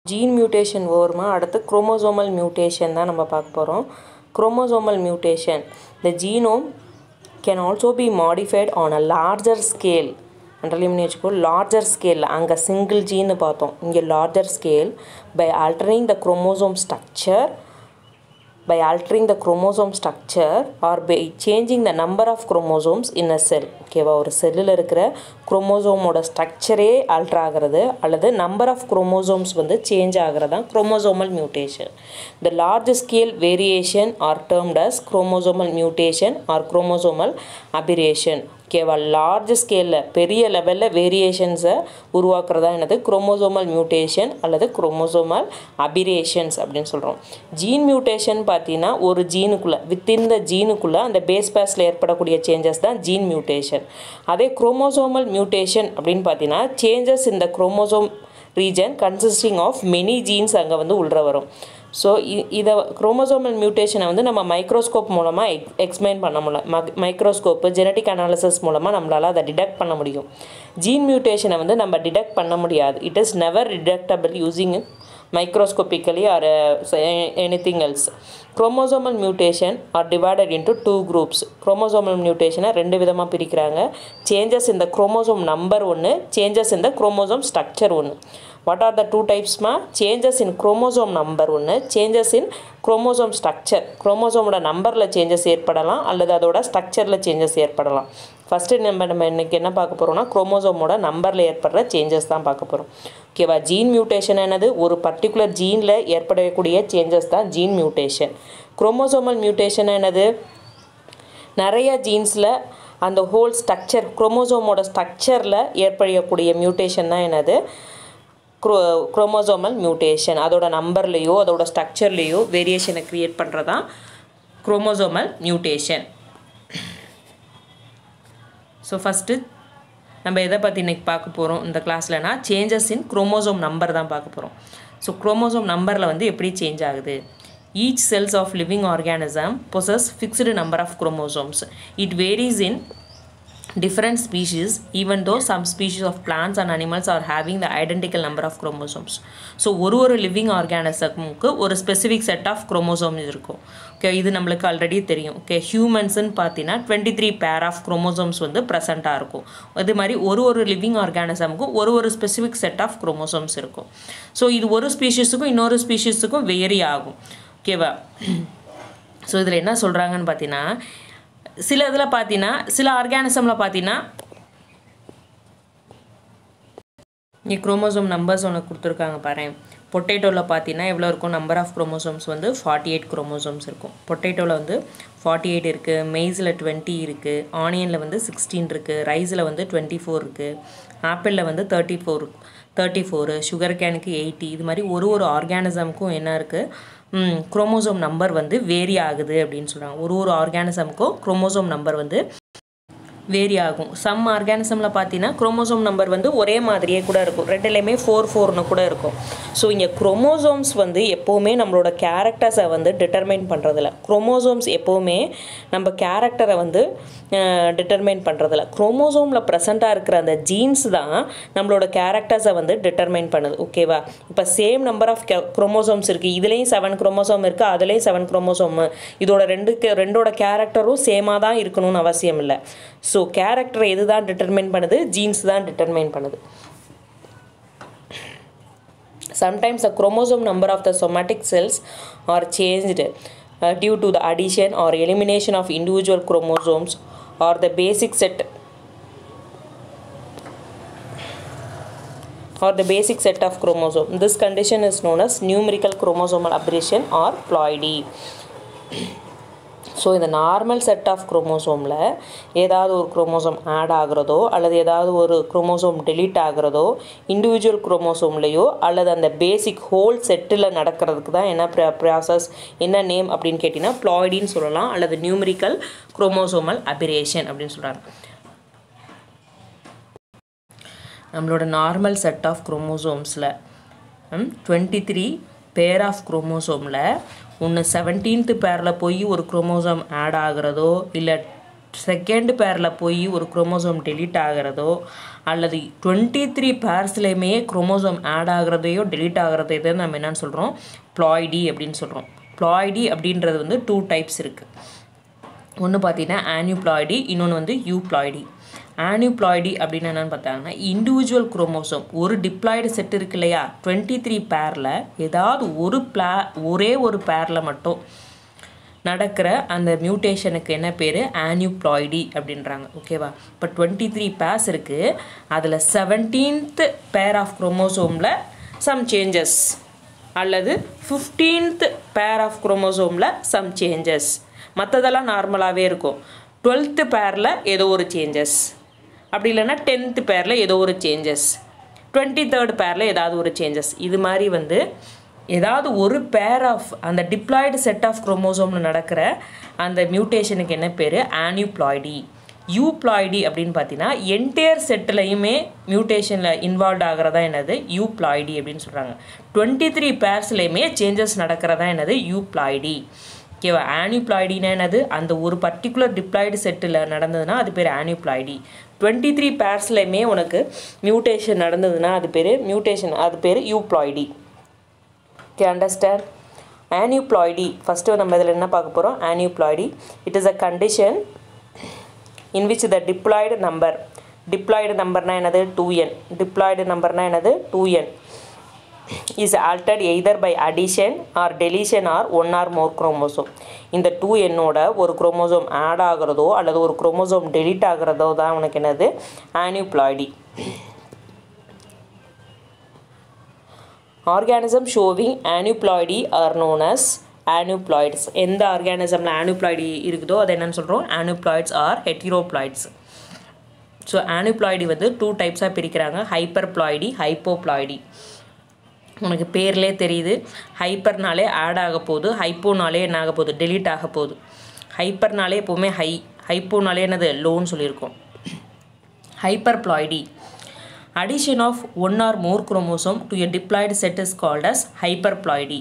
Gene mutation ஓர்மா அடுத்து chromosomal mutation தான் நம்ம பார்க்க போகிறோம். Chromosomal mutation. The genome can also be modified on a larger scale. larger scale அங்க single gene பார்த்தோம். இங்க larger scale by altering the chromosome structure or by changing the number of chromosomes in a cell. ஓகேவா ஒரு செல்லில் இருக்கிற குரோமோசோமோட ஸ்ட்ரக்சரே alter ஆகிறது அல்லது number of chromosomes வந்து சேஞ்ச் ஆகிறது தான் chromosomal mutation. The large scale variation are termed as chromosomal mutation or chromosomal aberration. ஓகேவா லார்ஜ் ஸ்கேலில் பெரிய லெவலில் வேரியேஷன்ஸை உருவாக்குறதா என்னது குரோமோசோமல் மியூட்டேஷன் அல்லது குரோமோசோமல் அபிரேஷன்ஸ் அப்படின்னு சொல்கிறோம். ஜீன் மியூட்டேஷன் பார்த்தீங்கன்னா ஒரு ஜீனுக்குள்ளே வித்தின் த ஜீனுக்குள்ளே அந்த பேஸ் பேஸில் ஏற்படக்கூடிய சேஞ்சஸ் தான் ஜீன் மியூட்டேஷன். அதே குரோமோசோமல் மியூட்டேஷன் அப்படின்னு பார்த்தீங்கன்னா சேஞ்சஸ் இந்த chromosome region consisting of many genes அங்கே வந்து உள்ள வரும். ஸோ இதை குரோமோசோமல் மியூட்டேஷனை வந்து நம்ம மைக்ரோஸ்கோப் மூலமாக எக்ஸ்பிளைன் பண்ண முடியல. மைக்ரோஸ்கோப்பு ஜெனட்டிக் அனாலிசிஸ் மூலமாக நம்மளால் அதை டிடெக்ட் பண்ண முடியும். ஜீன் மியூட்டேஷனை வந்து நம்ம டிடெக்ட் பண்ண முடியாது. It is never deductible using microscopically or anything else. Chromosomal mutation are divided into two groups. Chromosomal mutation ரெண்டு விதமா பிரிக்கிறாங்க. Changes in the chromosome number ஒன்று, changes in the chromosome structure ஒன்று. What are the two types ma? Changes in chromosome number ஒன்று, changes in chromosome structure. Chromosome நம்பர்ல changes ஏற்படலாம் அல்லது அதோட ஸ்ட்ரக்சர்ல changes ஏற்படலாம். ஃபர்ஸ்ட் நம்ம இன்னைக்கு என்ன பார்க்க போறோம்னா குரோமோசோமோட நம்பர்ல ஏற்படுற சேஞ்சஸ் தான் பார்க்க போறோம். ஓகேவா ஜீன் மியூட்டேஷன் என்னது ஒரு பர்టిక్యులர் ஜீன்ல ஏற்படக்கூடிய சேஞ்சஸ் தான் ஜீன் மியூட்டேஷன். குரோமோசோமல் மியூட்டேஷன் என்னது நிறைய ஜீன்ஸ்ல அந்த ஹோல் ஸ்ட்ரக்சர் குரோமோசோமோட ஸ்ட்ரக்சர்ல ஏற்படக்கூடிய மியூட்டேஷன் தான் என்னது குரோமோசோமல் மியூட்டேஷன். அதோட நம்பர்லயோ அதோட ஸ்ட்ரக்சர்லயோ வேரியேஷனை கிரியேட் பண்றதா குரோமோசோமல் மியூட்டேஷன். ஸோ ஃபஸ்ட்டு நம்ம எதை பற்றி இன்றைக்கி பார்க்க போகிறோம் இந்த கிளாஸ்லனா சேஞ்சஸ் இன் குரோமோசோம் நம்பர் தான் பார்க்க போகிறோம். ஸோ குரோமோசோம் நம்பரில் வந்து எப்படி சேஞ்ச் ஆகுது. Each cells of living organism possess fixed number of chromosomes. It varies in different species even though some species of plants and animals are having the identical number of chromosomes. So ஒரு living organismக்கு ஒரு specific set of chromosomes இருக்கும். Okay இது நம்மளுக்கு already தெரியும். Okay ஹியூமன்ஸ்னு பார்த்தீங்கன்னா 23 pair of chromosomes வந்து ப்ரெசென்ட்டாக இருக்கும். அது மாதிரி ஒரு லிவிங் ஆர்கானிசமுக்கு ஒரு specific set of chromosomes இருக்கும். ஸோ இது ஒரு ஸ்பீஷீஸுக்கும் இன்னொரு ஸ்பீஷீஸுக்கும் வேரி ஆகும். ஓகேவா ஸோ இதில் என்ன சொல்கிறாங்கன்னு பார்த்தீங்கன்னா சில இதில் பார்த்தீங்கன்னா சில ஆர்கானிசமில் பார்த்தீங்கன்னா இங்கே குரோமோசோம் நம்பர்ஸ் ஒன்று கொடுத்துருக்காங்க பாரு. பொட்டேட்டோவில் பார்த்தீங்கன்னா எவ்வளோ இருக்கும் நம்பர் ஆஃப் குரோமோசோம்ஸ் வந்து 48 குரோமோசோம்ஸ் இருக்கும். பொட்டேட்டோவில் வந்து 48 இருக்குது, மெய்ஸில் 20 இருக்குது, ஆனியனில் வந்து 16 இருக்குது, ரைஸில் வந்து 24 இருக்குது, ஆப்பிளில் வந்து 34, சுகர் கேனுக்கு 80. இது மாதிரி ஒரு ஆர்கானிசமுக்கும் என்ன இருக்குது குரோமோசோம் நம்பர் வந்து வேரி ஆகுது அப்படின்னு சொல்கிறாங்க. ஒரு ஆர்கானிசமுக்கும் குரோமோசோம் நம்பர் வந்து வேரி ஆகும். சம் ஆர்கானிசமில் பார்த்தீங்கன்னா குரோமோசோம் நம்பர் வந்து ஒரே மாதிரியே கூட இருக்கும். ரெண்டுலேயுமே 4 கூட இருக்கும். ஸோ இங்கே குரோமோசோம்ஸ் வந்து எப்போவுமே நம்மளோட கேரக்டர்ஸை வந்து டிட்டர்மைன் பண்ணுறதில்ல. குரோமோசோம்ஸ் எப்போவுமே நம்ம கேரக்டரை வந்து டிட்டர்மைன் பண்ணுறதில்ல. குரோமோசோமில் ப்ரெசண்ட்டாக இருக்கிற அந்த ஜீன்ஸ் தான் நம்மளோட கேரக்டர்ஸை வந்து டிட்டர்மைன் பண்ணுது. ஓகேவா இப்போ சேம் நம்பர் ஆஃப் குரோமோசோம்ஸ் இருக்குது. இதுலேயும் 7 குரோமோசோம் இருக்குது, அதுலேயும் 7 குரோமோசோம். இதோட ரெண்டோட கேரக்டரும் சேமாக தான் இருக்கணும்னு அவசியம் இல்லை. ஸோ கேரக்டர் எது தான் டிட்டர்மைன் பண்ணுது ஜீன்ஸ் தான் டிட்டர்மைன் பண்ணுது. Sometimes the chromosome number of the somatic cells are changed due to the addition or elimination of individual chromosomes or the basic set of chromosomes. This condition is known as numerical chromosomal aberration or ploidy. So இந்த normal set of குரோமோசோமில் ஏதாவது ஒரு chromosome add ஆகிறதோ அல்லது ஏதாவது ஒரு chromosome delete ஆகிறதோ individual குரோமோசோம்லேயோ அல்லது அந்த பேசிக் whole settle நடக்கிறதுக்கு தான் என்ன ப்ராசஸ் என்ன நேம் அப்படின்னு கேட்டிங்கன்னா ப்ளாய்டின்னு சொல்லலாம் அல்லது நியூமரிக்கல் குரோமோசோமல் அபிரேஷன் அப்படின்னு சொல்கிறாங்க. நம்மளோட normal set of குரோமோசோம்ஸில் 23 pair of குரோமோசோமில் ஒன்று 17th பேரில் போய் ஒரு குரோமோசோம் ஆட் ஆகிறதோ இல்லை செகண்ட் பேரில் போய் ஒரு குரோமோசோம் டெலீட் ஆகிறதோ அல்லது 23 பேர்ஸ்லையுமே குரோமோசோம் ஆட் ஆகிறதையோ டெலீட் ஆகிறதோ இதை நம்ம என்னென்னு சொல்கிறோம், ப்ளாய்டி அப்படின்னு சொல்கிறோம். ப்ளாய்டி அப்படின்றது வந்து 2 டைப்ஸ் இருக்குது. ஒன்று பார்த்தீங்கன்னா ஆனியூப்ளாய்டி, இன்னொன்று வந்து யூப்ளாய்டி. ஆனியூப்ளாய்டி அப்படின்னு என்னென்னு பார்த்தாங்கன்னா இண்டிவிஜுவல் குரோமோசோம் ஒரு டிப்ளாய்டு செட் இருக்கு இல்லையா, 23 பேரில் ஏதாவது ஒரே ஒரு பேரில் மட்டும் நடக்கிற அந்த மியூட்டேஷனுக்கு என்ன பேர், ஆனியூப்ளாய்டி அப்படின்றாங்க. ஓகேவா? இப்போ 23 பேர்ஸ் இருக்குது, அதில் 17th pair of குரோமோசோமில் some changes அல்லது 15th pair of குரோமோசோமில் some changes, மற்றதெல்லாம் நார்மலாகவே இருக்கும். 12th பேரில் ஏதோ ஒரு சேஞ்சஸ், அப்படி இல்லைன்னா 10th பேரில் ஏதோ ஒரு சேஞ்சஸ், 23rd பேரில் ஏதாவது ஒரு சேஞ்சஸ். இது மாதிரி வந்து ஏதாவது ஒரு பேர் ஆஃப் அந்த டிப்ளாய்டு செட் ஆஃப் குரோமோசோமில் நடக்கிற அந்த மியூட்டேஷனுக்கு என்ன பேர், ஆனியூப்ளாய்டி. யூப்ளாய்டி அப்படின்னு பார்த்தீங்கன்னா என்டையர் செட்டிலையுமே மியூட்டேஷனில் இன்வால்வ் ஆகிறதா என்னது, யூப்ளாய்டி அப்படின்னு சொல்கிறாங்க. 23 பேர்ஸ்லையுமே சேஞ்சஸ் நடக்கிறதா என்னது, யூப்ளாய்டி. ஓகேவா? ஆனியூப்ளாய்டினா என்னது, அந்த ஒரு பர்டிகுலர் டிப்ளாய்டு செட்டில் நடந்ததுன்னா அது பேர் ஆனியூப்ளாய்டி. 23 பேர்ஸ்லையுமே உனக்கு மியூட்டேஷன் நடந்ததுன்னா அது பேர் மியூட்டேஷன், அது பேர் euploidy. Okay, understand? Aneuploidy, first நம்ம இதில் என்ன பார்க்க போகிறோம், aneuploidy. It is a condition in which the diploid number என்னது 2n, diploid numberனா என்னது 2n is altered either by addition or deletion or one or more chromosome. இந்த 2n ஓட ஒரு குரோமோசோம் ஆட் ஆகிறதோ அல்லது ஒரு குரோமோசோம் டெலீட் ஆகிறதோ தான் உனக்கு என்னது, aneuploidy. Organism showing aneuploidy are known as aneuploids. எந்த ஆர்கானிசமில் aneuploidy இருக்குதோ அதை என்னன்னு சொல்கிறோம், aneuploids or heteroploids. So aneuploidy வந்து 2 டைப்ஸாக பிரிக்கிறாங்க, ஹைப்பர்ப்ளாய்டி, ஹைப்போப்ளாய்டி. உனக்கு பேர்லே தெரியுது, ஹைப்பர்னாலே ஆட் ஆக போகுது, ஹைப்போனாலே என்ன ஆக போகுது, டெலீட் ஆக போகுது. ஹைப்பர்னாலே எப்போவுமே ஹைப்போனாலே என்னது, லோன்னு சொல்லியிருக்கோம். ஹைப்பர்ப்ளாய்டி, addition of one or more chromosome to a diploid set is called as hyperploidy.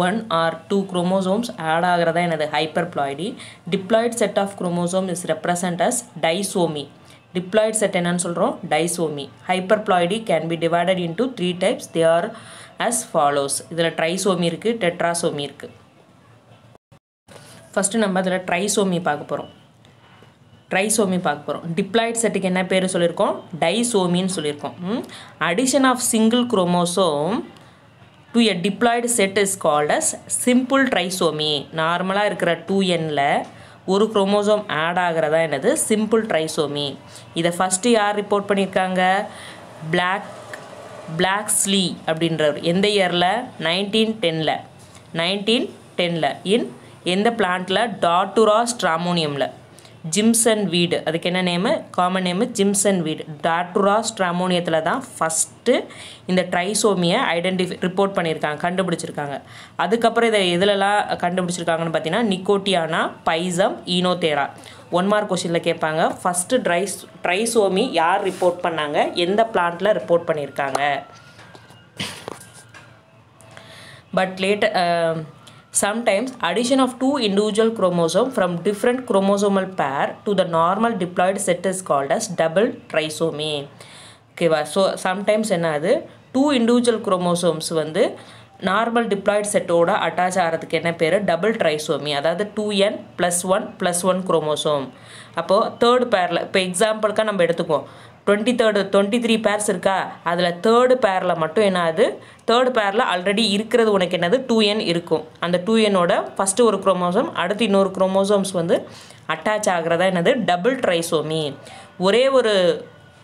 1 or 2 chromosomes add ஆகிறதா என்னது, hyperploidy. Diploid set of chromosome is represented as disomy. Diploid set என்னன்னு சொல்கிறோம், disomy. Hyperploidy can be divided into 3 types. They are as follows. இதில் trisomy இருக்குது, tetrasomy இருக்குது. First நம்ம இதில் trisomy பார்க்க போகிறோம். ட்ரைசோமி பார்க்க போகிறோம். டிப்ளாய்ட் செட்டுக்கு என்ன பேர் சொல்லியிருக்கோம், டைசோமின்னு சொல்லியிருக்கோம். Addition of single chromosome to a diploid set is called as simple trisomy. நார்மலாக இருக்கிற 2nல ஒரு குரோமோசோம் ஆட் ஆகிறதா என்னது, சிம்பிள் ட்ரைசோமி. இதை ஃபஸ்ட்டு யார் ரிப்போர்ட் பண்ணியிருக்காங்க, பிளாக்ஸ்லி அப்படின்றவர். எந்த இயரில், 1910ல் இன் எந்த பிளான்ட்டில், டாட்டுரா ஸ்ட்ராமோனியமில். ஜிம்சன் வீடு, அதுக்கு என்ன நேமு, காமன் நேமு ஜிம்சன் வீடு. டாட்டுரா ஸ்ட்ராமோனியத்தில் தான் ஃபஸ்ட்டு இந்த ட்ரைசோமியை ரிப்போர்ட் பண்ணியிருக்காங்க, கண்டுபிடிச்சிருக்காங்க. அதுக்கப்புறம் இதை எதுலலாம் கண்டுபிடிச்சிருக்காங்கன்னு பார்த்தீங்கன்னா நிக்கோட்டியானா, பைசம், ஈனோதேரா. 1 மார்க் கொஸ்டினில் கேட்பாங்க, ஃபஸ்ட்டு ட்ரைசோமி யார் ரிப்போர்ட் பண்ணாங்க, எந்த பிளான்ட்டில் ரிப்போர்ட் பண்ணியிருக்காங்க. But later sometimes addition of 2 individual chromosome from different chromosomal pair to the normal diploid set is called as double trisomy. ஓகேவா? ஸோ சம்டைம்ஸ் என்ன ஆகுது, 2 individual chromosomes வந்து நார்மல் டிப்ளாய்ட் செட்டோட attach ஆகிறதுக்கு என்ன பேர், டபுள் ட்ரைசோமி. அதாவது 2n + 1 குரோமோசோம். அப்போது தேர்ட் பேரில், இப்போ எக்ஸாம்பிளுக்காக நம்ம எடுத்துக்குவோம், 23 பேர்ஸ் இருக்கா, அதில் தேர்டு பேரில் மட்டும் என்ன ஆகுது, தேர்டு பேரில் ஆல்ரெடி இருக்கிறது உனக்கு என்னது 2n இருக்கும். அந்த 2nோட ஃபஸ்ட்டு ஒரு குரோமோசோம் அடுத்து இன்னொரு குரோமோசோம்ஸ் வந்து அட்டாச் ஆகிறதா என்னது, டபுள் ட்ரைசோமி. ஒரே ஒரு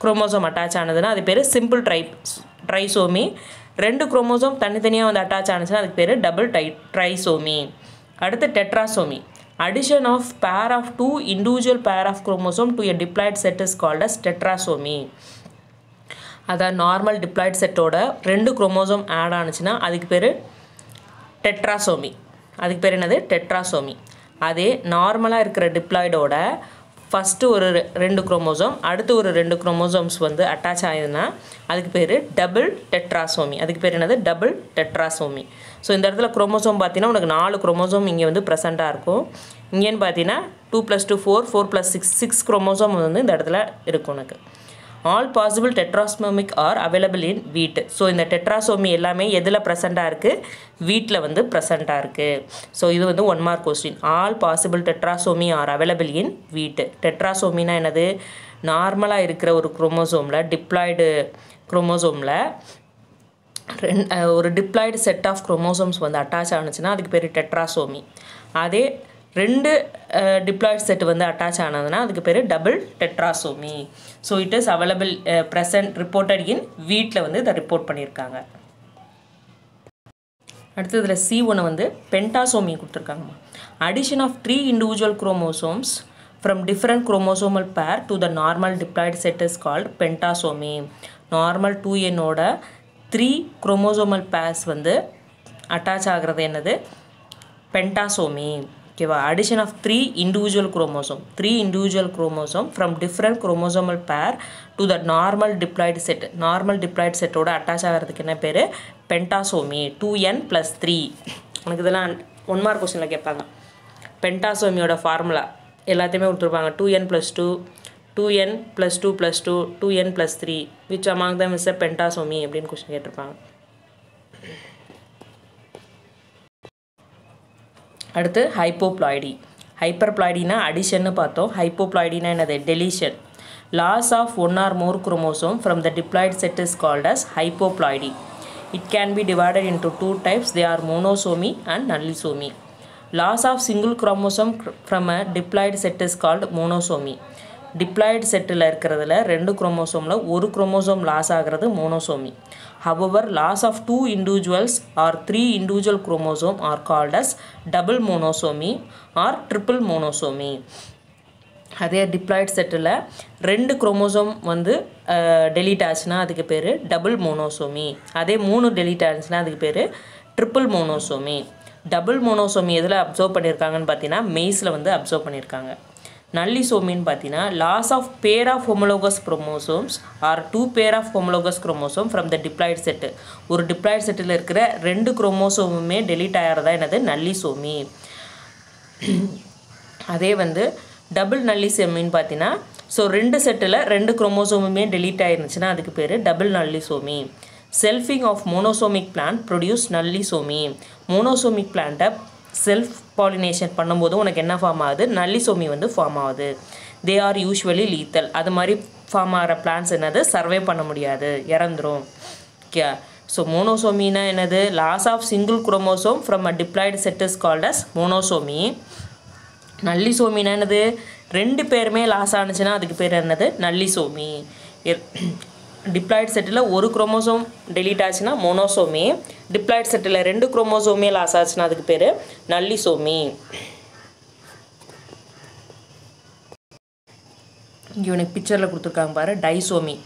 குரோமோசோம் அட்டாச் ஆனதுன்னா அது பேர் சிம்பிள் ட்ரைசோமி. 2 குரோமோசோம் தனித்தனியாக வந்து அட்டாச் ஆனிச்சுன்னா அதுக்கு பேர் டபுள் ட்ரைசோமி. அடுத்து tetrasomy. Addition of pair of 2 individual pair of chromosome to a diploid set is called as tetrasomy. அதான் நார்மல் டிப்ளாய்ட் செட்டோட 2 குரோமோசோம் ஆட் ஆனிச்சுன்னா அதுக்கு பேர் டெட்ராசோமி. அதுக்கு பேர் என்னது, டெட்ராசோமி. அதே நார்மலாக இருக்கிற டிப்ளாய்டோட ஃபஸ்ட்டு ஒரு 2 குரோமோசோம் அடுத்து ஒரு 2 குரோமோசோம்ஸ் வந்து அட்டாச் ஆகுதுன்னா அதுக்கு பேர் டபுள் டெட்ராசோமி. அதுக்கு பேர் என்னது, டபுள் டெட்ராசோமி. ஸோ இந்த இடத்துல குரோமோசோம் பார்த்தீங்கன்னா உனக்கு 4 குரோமோசோம் இங்கே வந்து ப்ரெசண்ட்டாக இருக்கும். இங்கேன்னு பார்த்தீங்கன்னா 2 + 2 4 4 + 6 6 குரோமோசோம் வந்து இந்த இடத்துல இருக்கும் உனக்கு. All possible tetrasomic are available in wheat. So இந்த டெட்ராசோமி எல்லாமே எதில் ப்ரெசண்ட்டாக இருக்குது? வீட்டில் வந்து ப்ரெசண்ட்டாக இருக்குது. ஸோ இது வந்து 1 mark question. All possible tetrasomy R available in வீட். டெட்ராசோமினா என்னது? நார்மலாக இருக்கிற ஒரு குரோமோசோமில் டிப்ளாய்டு குரோமோசோமில் ஒரு டிப்ளாய்டு செட் ஆஃப் குரோமோசோம்ஸ் வந்து அட்டாச் ஆனுச்சுன்னா அதுக்கு பேர் டெட்ராசோமி. அதே 2 டிப்ளாய்டு செட் வந்து அட்டாச் ஆனதுன்னா அதுக்கு பேர் double tetrasomy. So it is available present reported in வீட்டில் வந்து இதை ரிப்போர்ட் பண்ணியிருக்காங்க. அடுத்ததில் C1 வந்து பென்டாசோமி கொடுத்துருக்காங்கம்மா. Addition of 3 individual chromosomes from different chromosomal pair to the normal diploid set is called pentasomy. Normal 2n ஓட 3 chromosomal pairs வந்து attach ஆகிறது என்னது? பென்டாசோமி. ஓகேவா? Addition of 3 individual chromosome from different chromosomal pair to the normal diploid set. Normal diploid செட்டோட attach ஆகிறதுக்கு என்ன பேர்? Pentasomy. 2n + 3. உனக்கு இதெல்லாம் 1 மார்க் கொஸ்டினில் கேட்பாங்க. பென்டாசோமியோட ஃபார்முலா எல்லாத்தையுமே கொடுத்துருப்பாங்க. 2n + 2 2n + 2 + 2 2n + 3 which among them is a pentasome அப்படின்னு கொஸ்டின் கேட்டிருப்பாங்க. அடுத்து ஹைப்போப்ளாய்டி. ஹைப்பர்ப்ளாய்டினா அடிஷன்னு பார்த்தோம். ஹைப்போப்ளாய்டினா என்னது? Deletion. Loss of 1 or more chromosome from the diploid set is called as hypoploidy. It can be divided into 2 types. They are monosomy and nullisomy. Loss of single chromosome from a diploid set is called monosomy. Diploid settle இருக்கிறதுல 2 குரோமோசோமில் ஒரு chromosome loss ஆகிறது monosomy. However, loss of 2 individuals or 3 individual chromosome are called as double monosomy or triple monosomy. அதே diploid செட்டில் 2 chromosome வந்து delete ஆச்சுன்னா அதுக்கு பேர் double monosomy. அதே 3 டெலீட் ஆச்சுன்னா அதுக்கு பேர் ட்ரிபிள் மோனோசோமி. டபுள் மோனோசோமி எதில் அப்சர்வ் பண்ணியிருக்காங்கன்னு பார்த்தீங்கன்னா மெய்ஸில் வந்து அப்சர்வ் பண்ணியிருக்காங்க. நல்லிசோமின்னு பார்த்தீங்கன்னா loss of pair of homologous chromosomes or 2 pair of homologous chromosome from the diploid set. ஒரு டிப்ளாய்டு செட்டில் இருக்கிற 2 குரோமோசோமுமே டெலீட் ஆகிறதா என்னது? நல்லிசோமி. அதே வந்து டபுள் நல்லிசோமின்னு பார்த்தீங்கன்னா ஸோ 2 செட்டில் 2 குரோமோசோமுமே டெலீட் ஆயிருந்துச்சுன்னா அதுக்கு பேர் double nullisomy. Selfing of monosomic plant produce nullisomy. Monosomic பிளான்ட்டை செல்ஃப் பாலினேஷன் பண்ணும்போது உனக்கு என்ன ஃபார்ம் ஆகுது? நல்லிசோமி வந்து ஃபார்ம் ஆகுது. They are usually lethal. அது மாதிரி ஃபார்ம் ஆகிற பிளான்ஸ் என்னது? சர்வே பண்ண முடியாது, இறந்துரும். ஓகே. ஸோ மோனோசோமினா என்னது? Loss of single chromosome from a diploid set is called as monosomy. நல்லிசோமினா என்னது? 2 பேருமே லாஸ் ஆனிச்சுன்னா அதுக்கு பேர் என்னது? நல்லிசோமி. டிப்ளாய்டு செட்டில் ஒரு குரோமோசோம் டெலீட் ஆச்சுன்னா மோனோசோமி. டிப்ளாய்டு செட்டில் 2 குரோமோசோமே லாஸ் ஆச்சுன்னா அதுக்கு பேர் நல்லிசோமி. இங்கே உனக்கு பிக்சரில் கொடுத்துருக்காங்க பாரு, டைசோமி.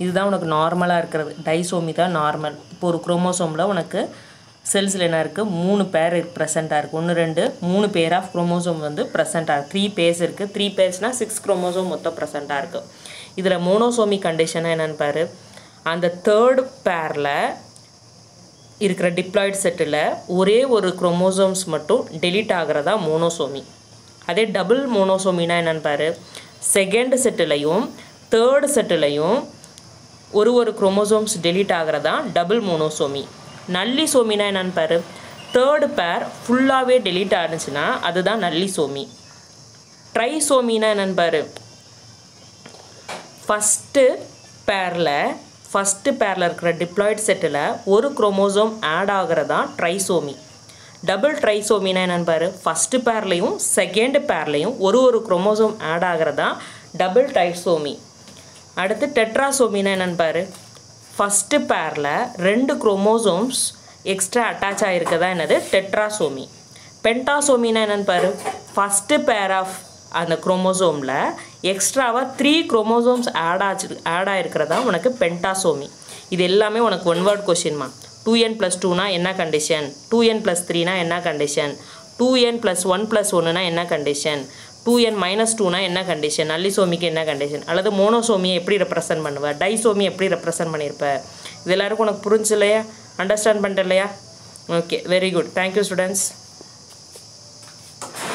இதுதான் உனக்கு நார்மலாக இருக்கிறது. டைசோமி தான் நார்மல். இப்போ ஒரு குரோமோசோமில் உனக்கு செல்ஸில் என்ன இருக்குது? 3 பேர் ப்ரெசென்ட்டாக இருக்குது. 1 2 3 பேர் ஆஃப் குரோமோசோம் வந்து ப்ரெசென்ட்டாக 3 பேர்ஸ் இருக்குது. 3 பேர்ஸ்னால் 6 குரோமோசோம் மொத்தம் ப்ரெசென்ட்டாக இருக்குது. இதில் மோனோசோமி கண்டிஷனாக என்னென்னு பாரு. அந்த 3rd பேரில் இருக்கிற டிப்ளாய்டு செட்டில் ஒரே ஒரு குரோமோசோம்ஸ் மட்டும் டெலீட் ஆகிறதா மோனோசோமி. அதே டபுள் மோனோசோமினா என்னென்னு பாரு. 2nd செட்டிலையும் 3rd செட்டிலையும் ஒரு குரோமோசோம்ஸ் டெலீட் ஆகிறதா டபுள் மோனோசோமி. நல்லிசோமினா என்னென்னு பாரு. 3rd பேர் ஃபுல்லாகவே டெலீட் ஆனிச்சுன்னா அதுதான் நல்லிசோமி. ட்ரைசோமினா என்னென்னு பாரு. ஃபஸ்ட்டு பேரில் இருக்கிற டிப்ளாய்டு செட்டில் ஒரு குரோமோசோம் ஆட் ஆகிறதா ட்ரைசோமி. டபுள் ட்ரைசோமினா என்னென்னு பாரு. ஃபஸ்ட்டு பேர்லையும் 2nd பேர்லையும் ஒரு குரோமோசோம் ஆட் ஆகிறதா டபுள் ட்ரைசோமி. அடுத்து டெட்ராசோமினா என்னென்னு பாரு. ஃபஸ்ட்டு பேரில் 2 குரோமோசோம்ஸ் எக்ஸ்ட்ரா அட்டாச் ஆகிருக்கதா என்னது? டெட்ராசோமி. பென்டாசோமினா என்னென்னு பாரு. ஃபஸ்ட்டு பேர் ஆஃப் அந்த குரோமோசோமில் எக்ஸ்ட்ராவாக 3 குரோமோசோம்ஸ் ஆட் ஆகிருக்கிறதா உனக்கு பென்டாசோமி. இது எல்லாமே உனக்கு 1 வேர்ட் கொஷின்மா. 2n + 2னா என்ன கண்டிஷன்? 2n + 3னா என்ன கண்டிஷன்? 2n + 1 + 1னா என்ன கண்டிஷன்? 2n - 2னா என்ன கண்டிஷன்? நல்லிசோமிக்கு என்ன கண்டிஷன்? அல்லது மோனோசோமியை எப்படி ரெப்ரசன்ட் பண்ணுவ? டைசோமி எப்படி ரெப்ரசன்ட் பண்ணியிருப்ப? இது எல்லாருக்கும் உனக்கு புரிஞ்சு இல்லையா? அண்டர்ஸ்டாண்ட் பண்ணிட்டு இல்லையா? Okay, very good. Thank you students.